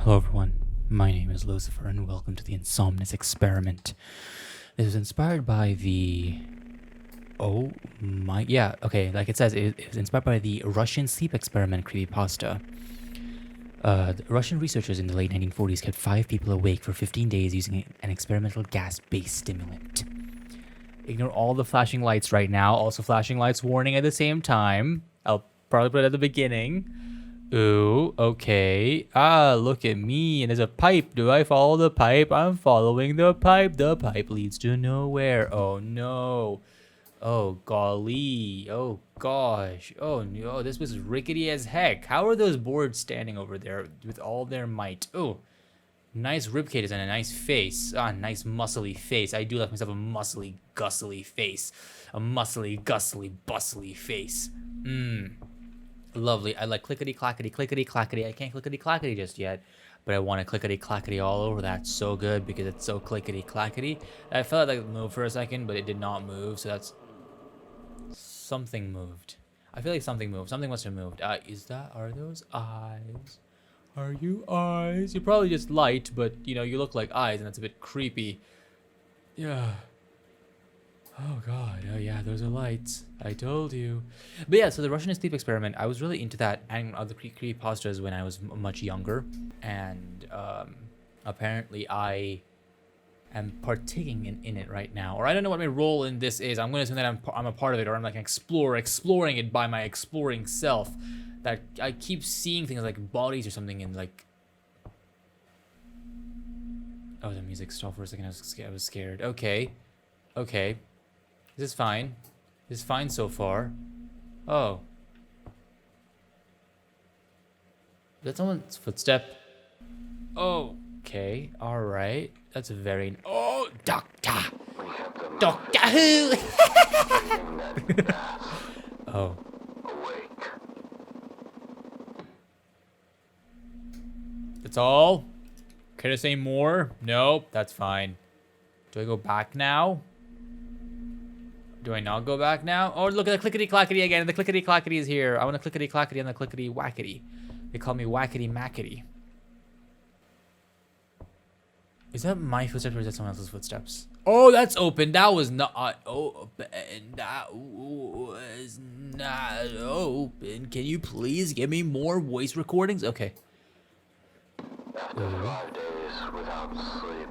Hello everyone, my name is Lucifer and welcome to the INSOMNIS experiment. This was inspired by the... like it says, it was inspired by the Russian sleep experiment Creepypasta. The Russian researchers in the late 1940s kept 5 people awake for 15 days using an experimental gas-based stimulant. Ignore all the flashing lights right now, also flashing lights warning at the same time. I'll probably put it at the beginning. Ooh, okay. Ah, look at me. And there's a pipe. Do I follow the pipe? I'm following the pipe. The pipe leads to nowhere. Oh, no. Oh, golly. Oh, gosh. Oh, no. This was rickety as heck. How are those boards standing over there with all their might? Oh, nice ribcage and a nice face. Ah, nice muscly face. I do like myself a muscly, gustly face. A muscly, gustly, bustly face. Lovely. I like clickety-clackety, clickety-clackety. I can't clickety-clackety just yet, but I want to clickety-clackety all over that so good because it's so clickety-clackety. I felt like it moved for a second, but it did not move, so that's... Something moved. I feel like something moved. Something must have moved. Are those eyes? Are you eyes? You're probably just light, but, you know, you look like eyes, and that's a bit creepy. Yeah. Oh god, oh yeah, those are lights. I told you. But yeah, so the Russian sleep experiment, I was really into that and other creepypastas when I was much younger. And apparently I am partaking in it right now. Or I don't know what my role in this is. I'm going to assume that I'm a part of it, or I'm like an explorer, exploring it by my exploring self. That I keep seeing things like bodies or something in like... Oh, the music stopped for a second. I was scared. Okay. Okay. This is fine. This is fine so far. Oh. Is that someone's footstep? Oh. Okay. Alright. That's a very... Oh! Doctor! Doctor Who! Oh. That's all? Can I say more? Nope. That's fine. Do I go back now? Do I not go back now? Oh, look at the clickety-clackety again. The clickety-clackety is here. I want the clickety-clackety and the clickety-wackety. They call me wackety-mackety. Is that my footsteps or is that someone else's footsteps? Oh, that's open. That was not open. That was not open. Can you please give me more voice recordings? Okay. After 5 days without sleep,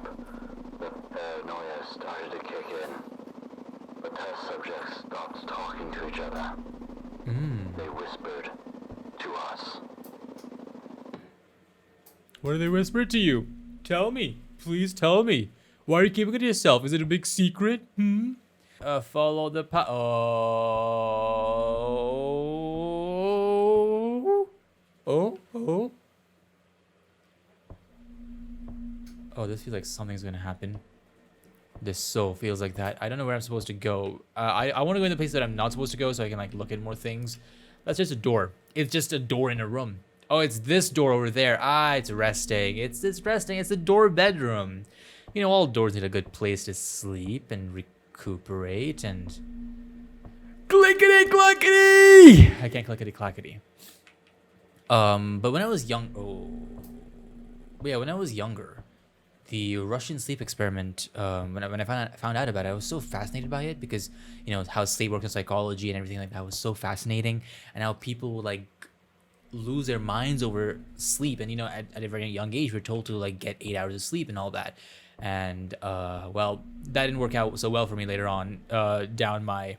the paranoia started to kick in. The test subjects stopped talking to each other. They whispered to us. What do they whisper to you? Tell me. Please tell me. Why are you keeping it to yourself? Is it a big secret? Follow the Oh, this feels like something's gonna happen. This so feels like that. I don't know where I'm supposed to go. I want to go in the place that I'm not supposed to go so I can like look at more things. That's just a door. It's just a door in a room. Oh, it's this door over there. Ah, it's resting. It's resting. It's the door bedroom. You know, all doors need a good place to sleep and recuperate and... Clickety clackety! I can't clickety clackety. But when I was young... Oh. Yeah, when I was younger... The Russian sleep experiment, when I found out about it, I was so fascinated by it because, you know, how sleep works in psychology and everything like that was so fascinating, and how people would, like, lose their minds over sleep. And, you know, at a very young age, we're told to, like, get 8 hours of sleep and all that. And, well, that didn't work out so well for me later on, down my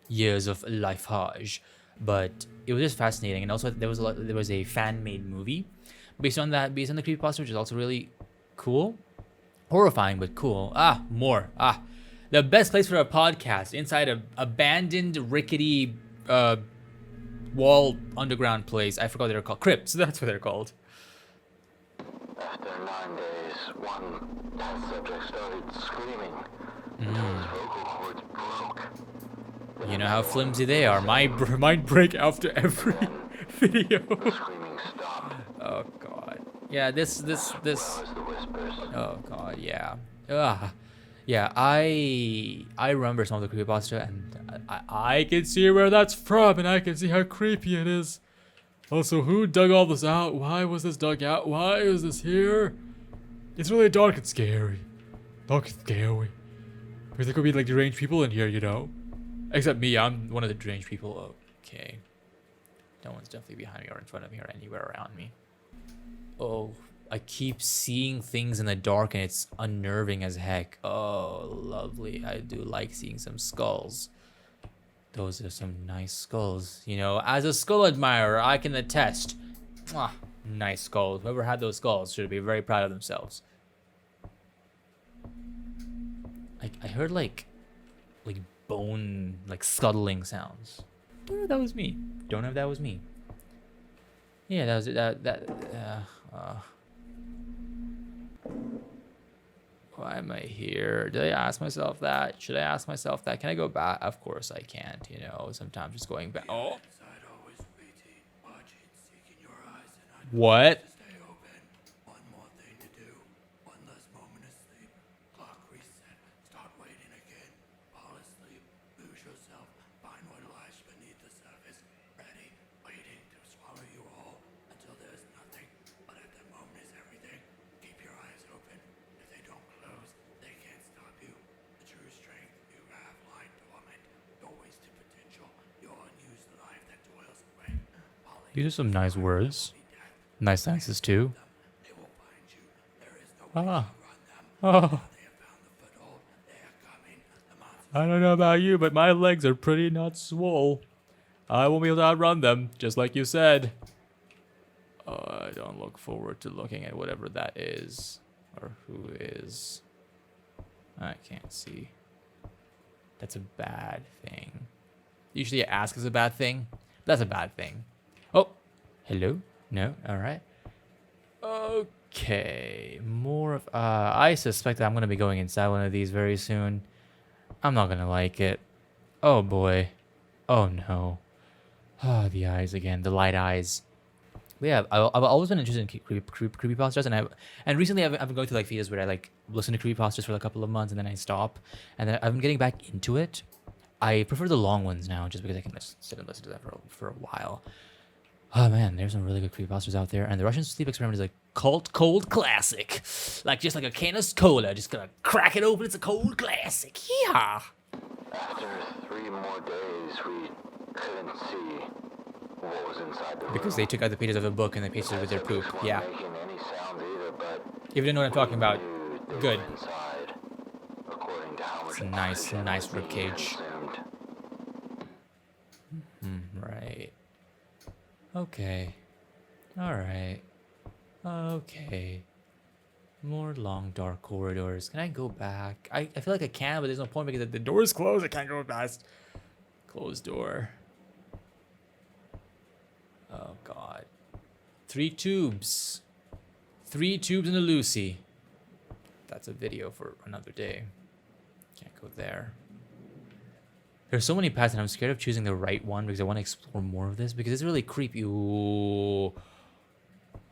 years of lifeage. But it was just fascinating. And also, there was a fan-made movie based on the creepypasta, which is also really cool. Horrifying, but cool. More. The best place for a podcast, inside a abandoned, rickety, wall underground place. I forgot what they're called. Crypts, that's what they're called. After 9 days, one test subject started screaming until his vocal cords broke. You know how flimsy they are. Mine break after every video. The screaming stopped. Oh god. Yeah, this. Where was the whispers? Oh god, yeah. Yeah, I remember some of the creepypasta, and I can see where that's from, and I can see how creepy it is. Also, who dug all this out? Why was this dug out? Why is this here? It's really dark and scary. Dark and scary. Because there could be like deranged people in here, you know? Except me, I'm one of the deranged people. Okay. No one's definitely behind me or in front of me or anywhere around me. Oh, I keep seeing things in the dark and it's unnerving as heck. Oh, lovely. I do like seeing some skulls. Those are some nice skulls. You know, as a skull admirer, I can attest. Mwah, nice skulls. Whoever had those skulls should be very proud of themselves. I heard like bone, like scuttling sounds. Don't know if that was me. Don't know if that was me. Yeah, that was why am I here? Did I ask myself that? Should I ask myself that? Can I go back? Of course I can't, you know. Sometimes just going back. Oh. What? These are some nice words. Nice sentences too. Ah. Oh. I don't know about you, but my legs are pretty not swole. I won't be able to outrun them, just like you said. I don't look forward to looking at whatever that is. Or who is. I can't see. That's a bad thing. Usually ask is a bad thing. That's a bad thing. Oh, hello? No? Alright. Okay. More of... I suspect that I'm going to be going inside one of these very soon. I'm not going to like it. Oh, boy. Oh, no. Oh, the eyes again. The light eyes. But yeah, I've always been interested in creepypastas, and recently I've been going through like videos where I like listen to creepypastas for like a couple of months and then I stop, and then I've been getting back into it. I prefer the long ones now just because I can just sit and listen to them for a while. Oh man, there's some really good creepypastas out there, and the Russian sleep experiment is a cult cold classic, like just like a can of cola, just gonna crack it open. It's a cold classic. Yeah. After 3 more days, we couldn't see what was inside the room. Because they took out the pages of the book and they pasted it with their poop. Yeah. Making any sounds either, but If you didn't know what I'm talking about, they good. were inside, according to how much It's a nice oxygen was rib being cage. consumed. Right. Okay. Alright. Okay. More long, dark corridors. Can I go back? I feel like I can, but there's no point because the door is closed. I can't go past. Closed door. Oh, God. 3 tubes. 3 tubes and a Lucy. That's a video for another day. Can't go there. There's so many paths and I'm scared of choosing the right one because I want to explore more of this because it's really creepy. Ooh.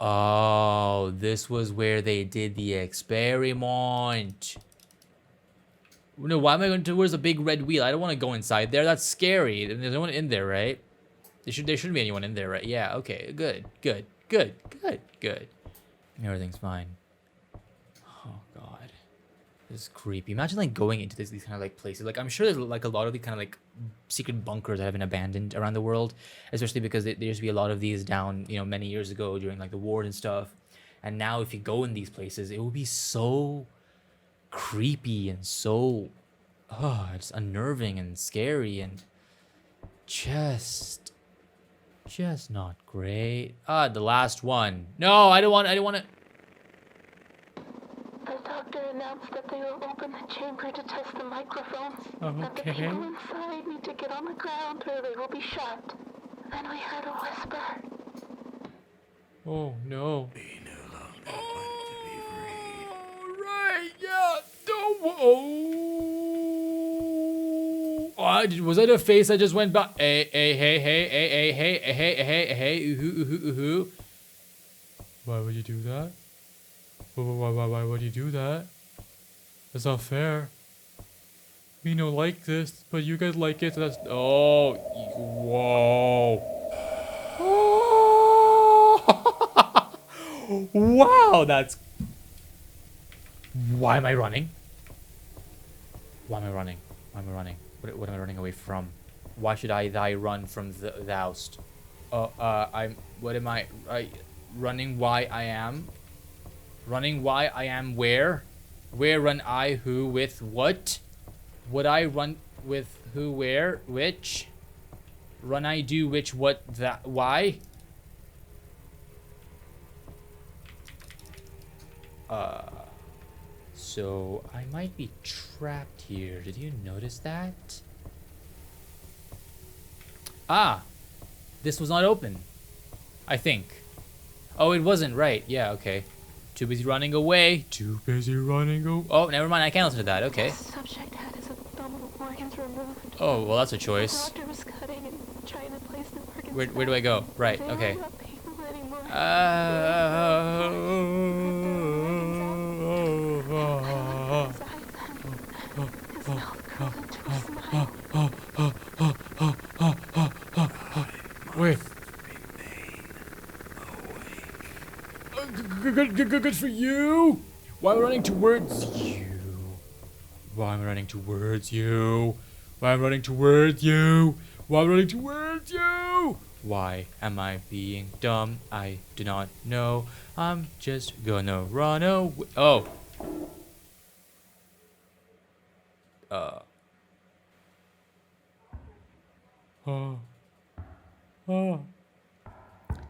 Oh, this was where they did the experiment. No, why am I going towards a big red wheel? I don't want to go inside there. That's scary. There's no one in there, right? There shouldn't be anyone in there, right? Yeah, okay. Good. Everything's fine. Oh, God. This is creepy. Imagine, like, going into these kind of, like, places. Like, I'm sure there's, like, a lot of the kind of, like, secret bunkers that have been abandoned around the world. Especially because there used to be a lot of these down, you know, many years ago during, like, the war and stuff. And now if you go in these places, it will be so creepy and so... Oh, it's unnerving and scary and just not great. The last one. No, I don't want it. The doctor announced that they will open the chamber to test the microphones. That the Okay. people inside need to get on the ground or they will be shot. Then we heard a whisper. Oh, no. We no longer want to be freed. Right, yeah. Was that a face that just went by? Hey. Why would you do that? Why would you do that? That's not fair. We don't like this, but you guys like it, so that's... Oh, whoa. Wow, that's... Why am I running? Why am I running? Why am I running? What am I running away from? Why should I run from the oust? I'm... What am I running why I am? Running why I am where? Where run I who with what? Would I run with who where which? Run I do which what that why? So I might be trapped here. Did you notice that? Ah, this was not open. I think. Oh, it wasn't, right. Yeah, okay. Too busy running away. Too busy running away. Oh, never mind. I can't listen to that. Okay. The subject had his abdominal organs removed. Oh, well, that's a The choice. doctor was cutting and trying to place the organs Where do I go? Right, They okay. were not painful anymore. His mouth curled into a smile. Wait. Good for you. Why am I running towards you? Why am I running towards you? Why am I running towards you? Why am I running towards you? Why am I being dumb? I do not know. I'm just gonna run away. Oh.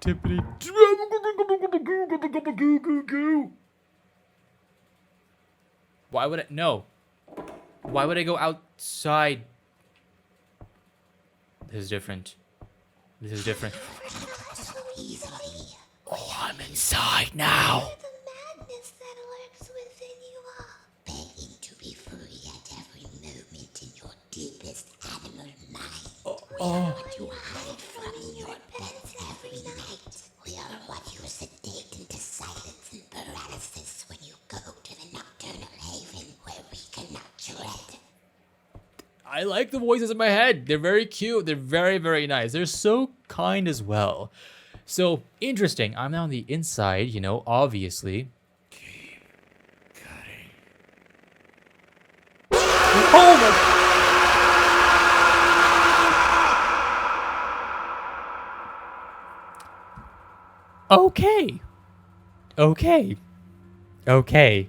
Tippity. Why would I? No. Why would I go outside? This is different. This is different. Oh, I'm inside now. The madness that lurks within you all, begging to be free at every moment in your deepest animal mind. We are what you hide from in your beds every night. We are what you sedate into silence and paralysis when you go to the nocturnal haven where we cannot tread. I like the voices in my head. They're very cute. They're very, very nice. They're so kind as well. So, interesting. I'm now on the inside, you know, obviously. Oh my... Okay. Okay. Okay.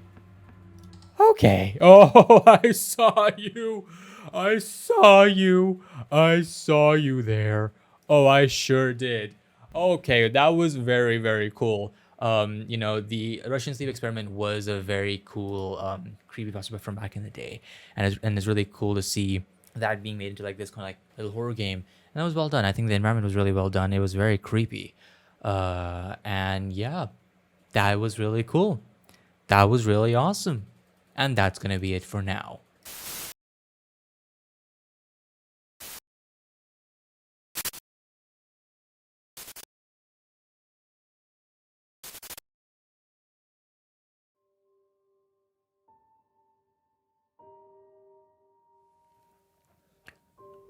Okay. Oh, I saw you. I saw you. I saw you there. Oh, I sure did. Okay, that was very, very cool. You know, the Russian sleep experiment was a very cool creepypasta from back in the day, and it's really cool to see that being made into like this kind of like little horror game, and that was well done. I think the environment was really well done. It was very creepy, and yeah, that was really cool. That was really awesome, and that's gonna be it for now.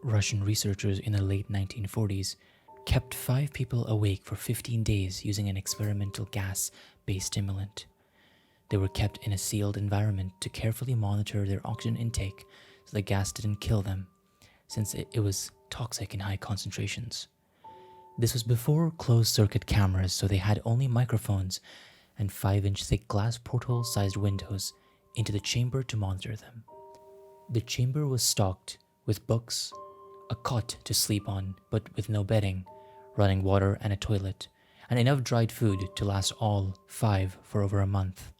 Russian researchers in the late 1940s kept 5 people awake for 15 days using an experimental gas-based stimulant. They were kept in a sealed environment to carefully monitor their oxygen intake so the gas didn't kill them, since it was toxic in high concentrations. This was before closed-circuit cameras, so they had only microphones and 5-inch thick glass porthole-sized windows into the chamber to monitor them. The chamber was stocked with books, a cot to sleep on but with no bedding, running water and a toilet, and enough dried food to last all 5 for over a month.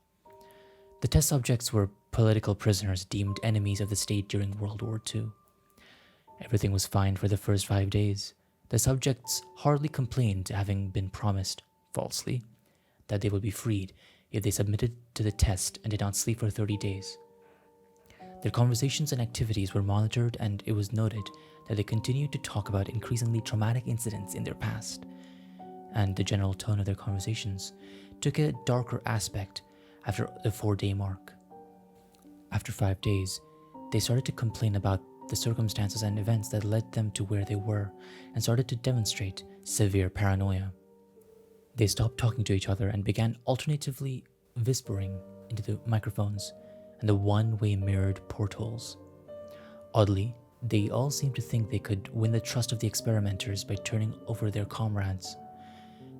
The test subjects were political prisoners deemed enemies of the state during World War II. Everything was fine for the first 5 days. The subjects hardly complained, having been promised, falsely, that they would be freed if they submitted to the test and did not sleep for 30 days. Their conversations and activities were monitored, and it was noted that they continued to talk about increasingly traumatic incidents in their past. And the general tone of their conversations took a darker aspect after the 4-day mark. After 5 days, they started to complain about the circumstances and events that led them to where they were, and started to demonstrate severe paranoia. They stopped talking to each other and began alternatively whispering into the microphones and the one-way mirrored portholes. Oddly, they all seemed to think they could win the trust of the experimenters by turning over their comrades,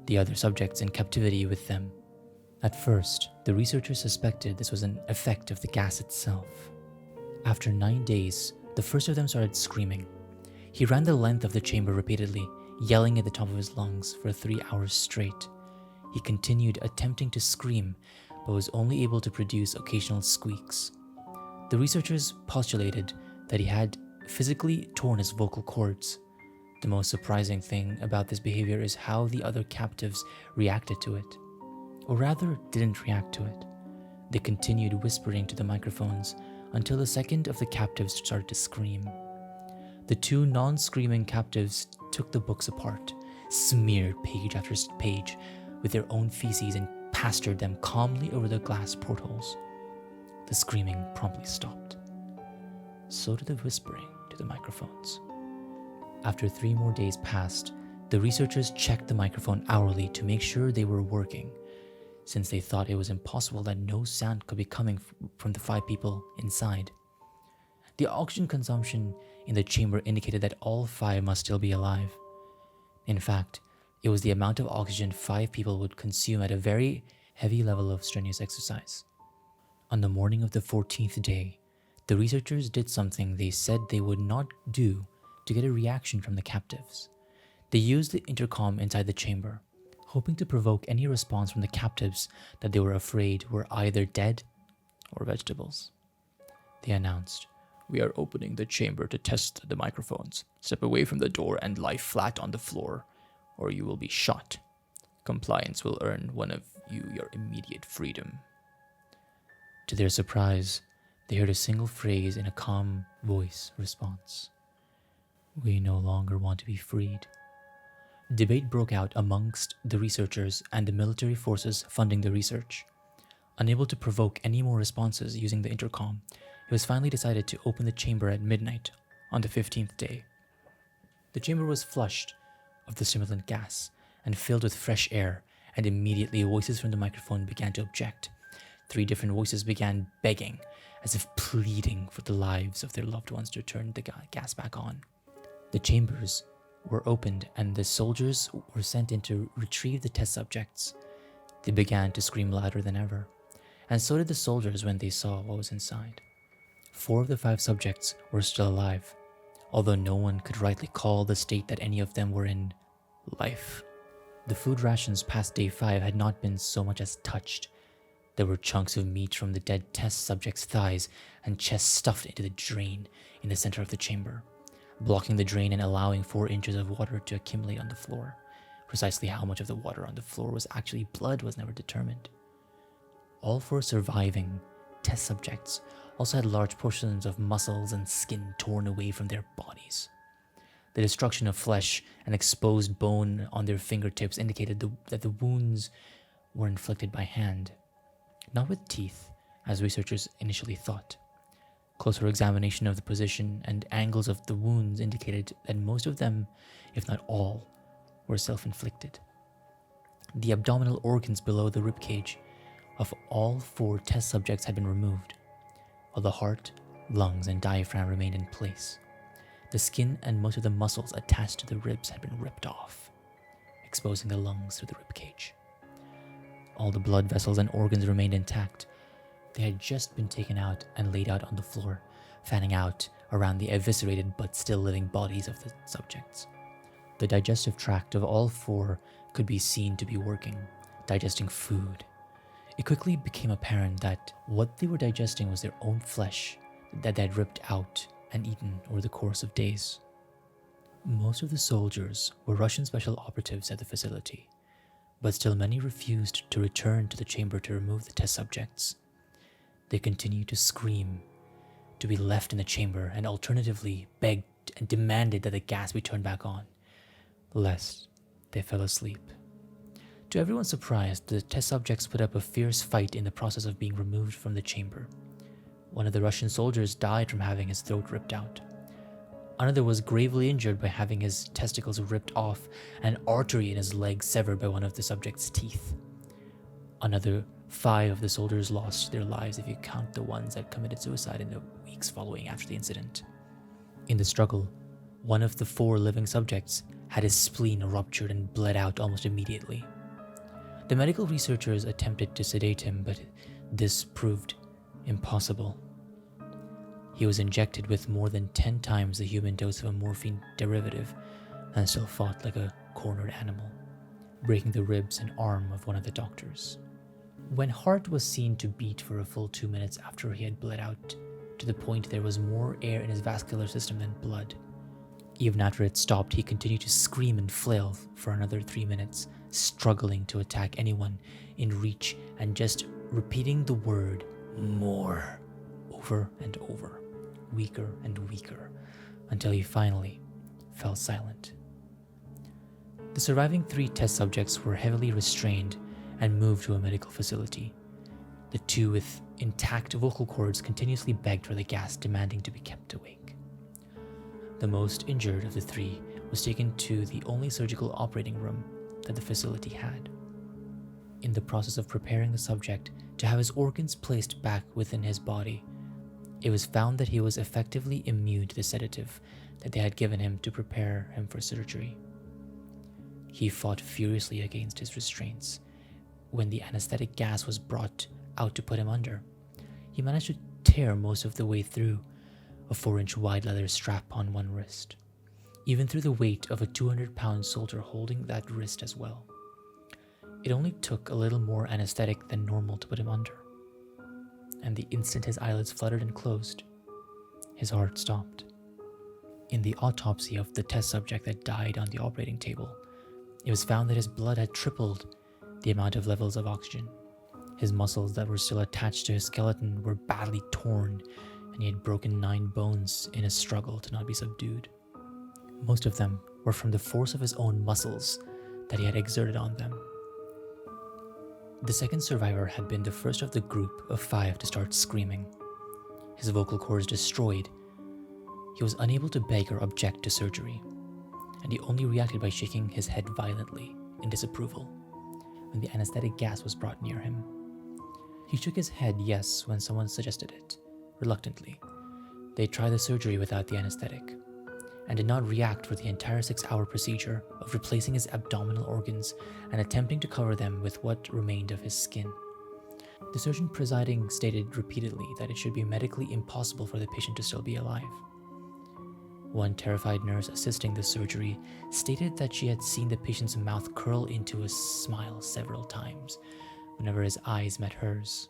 the other subjects in captivity with them. At first, the researchers suspected this was an effect of the gas itself. After 9 days, the first of them started screaming. He ran the length of the chamber repeatedly, yelling at the top of his lungs for 3 hours straight. He continued attempting to scream, but was only able to produce occasional squeaks. The researchers postulated that he had physically torn his vocal cords. The most surprising thing about this behavior is how the other captives reacted to it. Or rather, didn't react to it. They continued whispering to the microphones until the second of the captives started to scream. The two non-screaming captives took the books apart, smeared page after page with their own feces and pastured them calmly over the glass portholes. The screaming promptly stopped. So did the whispering to the microphones. After 3 more days passed, the researchers checked the microphone hourly to make sure they were working, since they thought it was impossible that no sound could be coming from the 5 people inside. The oxygen consumption in the chamber indicated that all 5 must still be alive. In fact, it was the amount of oxygen 5 people would consume at a very heavy level of strenuous exercise. On the morning of the 14th day, the researchers did something they said they would not do to get a reaction from the captives. They used the intercom inside the chamber, hoping to provoke any response from the captives that they were afraid were either dead or vegetables. They announced, "We are opening the chamber to test the microphones. Step away from the door and lie flat on the floor, or you will be shot. Compliance will earn one of you your immediate freedom." To their surprise, they heard a single phrase in a calm voice response. "We no longer want to be freed." Debate broke out amongst the researchers and the military forces funding the research. Unable to provoke any more responses using the intercom, it was finally decided to open the chamber at midnight on the 15th day. The chamber was flushed of the stimulant gas and filled with fresh air, and immediately voices from the microphone began to object. 3 different voices began begging, as if pleading for the lives of their loved ones to turn the gas back on. The chambers were opened and the soldiers were sent in to retrieve the test subjects. They began to scream louder than ever, and so did the soldiers when they saw what was inside. 4 of the 5 subjects were still alive, although no one could rightly call the state that any of them were in life. The food rations past day 5 had not been so much as touched. There were chunks of meat from the dead test subjects' thighs and chests stuffed into the drain in the center of the chamber, blocking the drain and allowing 4 inches of water to accumulate on the floor. Precisely how much of the water on the floor was actually blood was never determined. All 4 surviving test subjects also had large portions of muscles and skin torn away from their bodies. The destruction of flesh and exposed bone on their fingertips indicated that the wounds were inflicted by hand, not with teeth, as researchers initially thought. Closer examination of the position and angles of the wounds indicated that most of them, if not all, were self-inflicted. The abdominal organs below the ribcage of all 4 test subjects had been removed, while the heart, lungs, and diaphragm remained in place. The skin and most of the muscles attached to the ribs had been ripped off, exposing the lungs through the ribcage. All the blood vessels and organs remained intact. They had just been taken out and laid out on the floor, fanning out around the eviscerated but still living bodies of the subjects. The digestive tract of all 4 could be seen to be working, digesting food. It quickly became apparent that what they were digesting was their own flesh that they had ripped out and eaten over the course of days. Most of the soldiers were Russian special operatives at the facility, but still many refused to return to the chamber to remove the test subjects. They continued to scream to be left in the chamber and alternatively begged and demanded that the gas be turned back on, lest they fell asleep. To everyone's surprise, the test subjects put up a fierce fight in the process of being removed from the chamber. One of the Russian soldiers died from having his throat ripped out. Another was gravely injured by having his testicles ripped off and an artery in his leg severed by one of the subject's teeth. Another 5 of the soldiers lost their lives if you count the ones that committed suicide in the weeks following after the incident. In the struggle, one of the 4 living subjects had his spleen ruptured and bled out almost immediately. The medical researchers attempted to sedate him, but this proved impossible. He was injected with more than 10 times the human dose of a morphine derivative and still fought like a cornered animal, breaking the ribs and arm of one of the doctors. When heart was seen to beat for a full 2 minutes after he had bled out, to the point there was more air in his vascular system than blood. Even after it stopped, he continued to scream and flail for another 3 minutes, struggling to attack anyone in reach and just repeating the word "more" over and over, weaker and weaker, until he finally fell silent. The surviving 3 test subjects were heavily restrained and moved to a medical facility. The 2 with intact vocal cords continuously begged for the gas, demanding to be kept awake. The most injured of the 3 was taken to the only surgical operating room that the facility had. In the process of preparing the subject to have his organs placed back within his body, it was found that he was effectively immune to the sedative that they had given him to prepare him for surgery. He fought furiously against his restraints. When the anesthetic gas was brought out to put him under, he managed to tear most of the way through a 4-inch wide leather strap on one wrist, even through the weight of a 200-pound soldier holding that wrist as well. It only took a little more anesthetic than normal to put him under, and the instant his eyelids fluttered and closed, his heart stopped. In the autopsy of the test subject that died on the operating table, it was found that his blood had tripled the amount of levels of oxygen. His muscles that were still attached to his skeleton were badly torn, and he had broken 9 bones in a struggle to not be subdued. Most of them were from the force of his own muscles that he had exerted on them. The second survivor had been the first of the group of 5 to start screaming. His vocal cords destroyed, he was unable to beg or object to surgery, and he only reacted by shaking his head violently in disapproval when the anesthetic gas was brought near him. He shook his head yes when someone suggested it, reluctantly. They tried the surgery without the anesthetic, and did not react for the entire 6-hour procedure of replacing his abdominal organs and attempting to cover them with what remained of his skin. The surgeon presiding stated repeatedly that it should be medically impossible for the patient to still be alive. One terrified nurse assisting the surgery stated that she had seen the patient's mouth curl into a smile several times whenever his eyes met hers.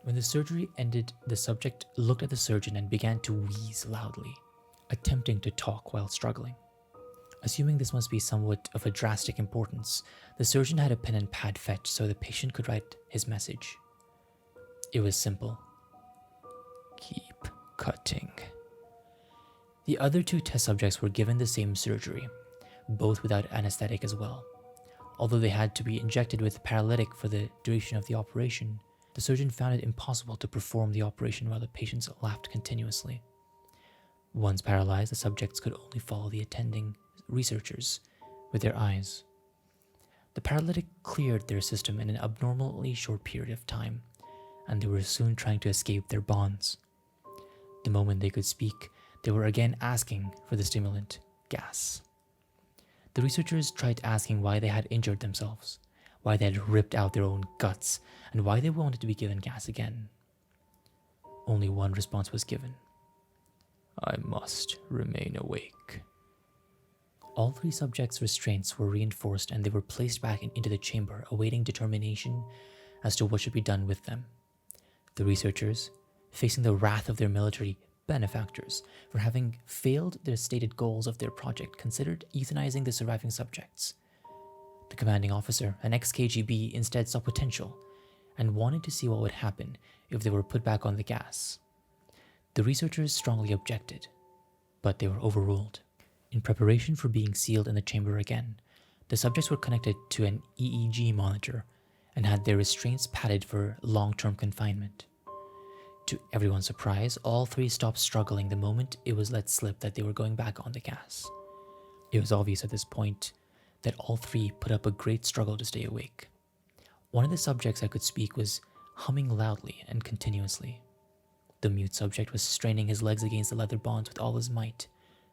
When the surgery ended, the subject looked at the surgeon and began to wheeze loudly, attempting to talk while struggling. Assuming this must be somewhat of a drastic importance, the surgeon had a pen and pad fetched so the patient could write his message. It was simple. Keep cutting. The other 2 test subjects were given the same surgery, both without anesthetic as well. Although they had to be injected with paralytic for the duration of the operation, the surgeon found it impossible to perform the operation while the patients laughed continuously. Once paralyzed, the subjects could only follow the attending researchers with their eyes. The paralytic cleared their system in an abnormally short period of time, and they were soon trying to escape their bonds. The moment they could speak, they were again asking for the stimulant, gas. The researchers tried asking why they had injured themselves, why they had ripped out their own guts, and why they wanted to be given gas again. Only one response was given. I must remain awake. All 3 subjects' restraints were reinforced and they were placed back into the chamber, awaiting determination as to what should be done with them. The researchers, facing the wrath of their military benefactors for having failed their stated goals of their project, considered euthanizing the surviving subjects. The commanding officer, an ex-KGB, instead saw potential and wanted to see what would happen if they were put back on the gas. The researchers strongly objected, but they were overruled. In preparation for being sealed in the chamber again, the subjects were connected to an EEG monitor and had their restraints padded for long-term confinement. To everyone's surprise, all three stopped struggling the moment it was let slip that they were going back on the gas. It was obvious at this point that all three put up a great struggle to stay awake. One of the subjects that could speak was humming loudly and continuously. The mute subject was straining his legs against the leather bonds with all his might,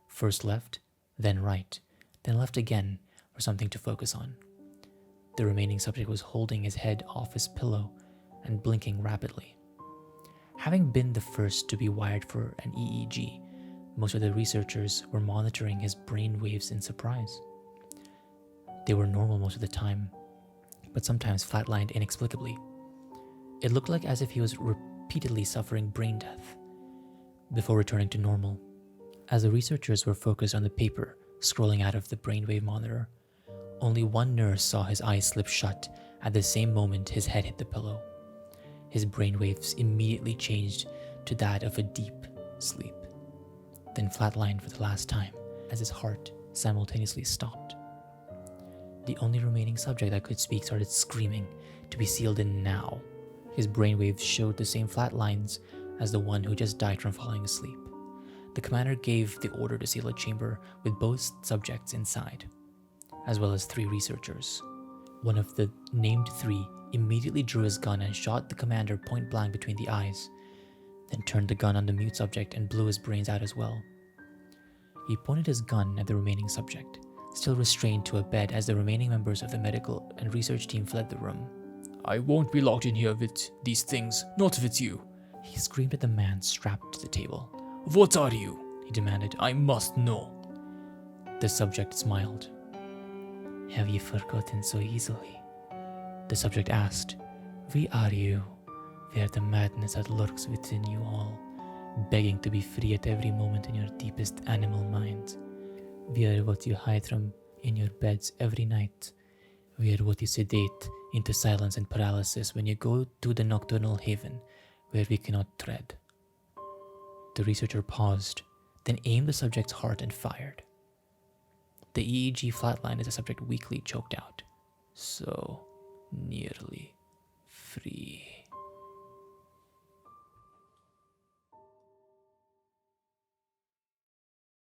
first left, then right, then left again for something to focus on. The remaining subject was holding his head off his pillow and blinking rapidly. Having been the first to be wired for an EEG, most of the researchers were monitoring his brain waves in surprise. They were normal most of the time, but sometimes flatlined inexplicably. It looked like as if he was repeatedly suffering brain death before returning to normal. As the researchers were focused on the paper scrolling out of the brainwave monitor, only one nurse saw his eyes slip shut at the same moment his head hit the pillow. His brainwaves immediately changed to that of a deep sleep, then flatlined for the last time as his heart simultaneously stopped. The only remaining subject that could speak started screaming to be sealed in now. His brainwaves showed the same flat lines as the one who just died from falling asleep. The commander gave the order to seal a chamber with both subjects inside, as well as 3 researchers. One of the named 3 immediately drew his gun and shot the commander point blank between the eyes, then turned the gun on the mute subject and blew his brains out as well. He pointed his gun at the remaining subject, still restrained to a bed as the remaining members of the medical and research team fled the room. I won't be locked in here with these things, not if it's you. He screamed at the man strapped to the table. What are you? He demanded. I must know. The subject smiled. Have you forgotten so easily? The subject asked. We are you. We are the madness that lurks within you all, begging to be free at every moment in your deepest animal mind. We are what you hide from in your beds every night. We are what you sedate into silence and paralysis when you go to the nocturnal haven where we cannot tread. The researcher paused, then aimed the subject's heart and fired. The EEG flatlined as the subject weakly choked out. So nearly.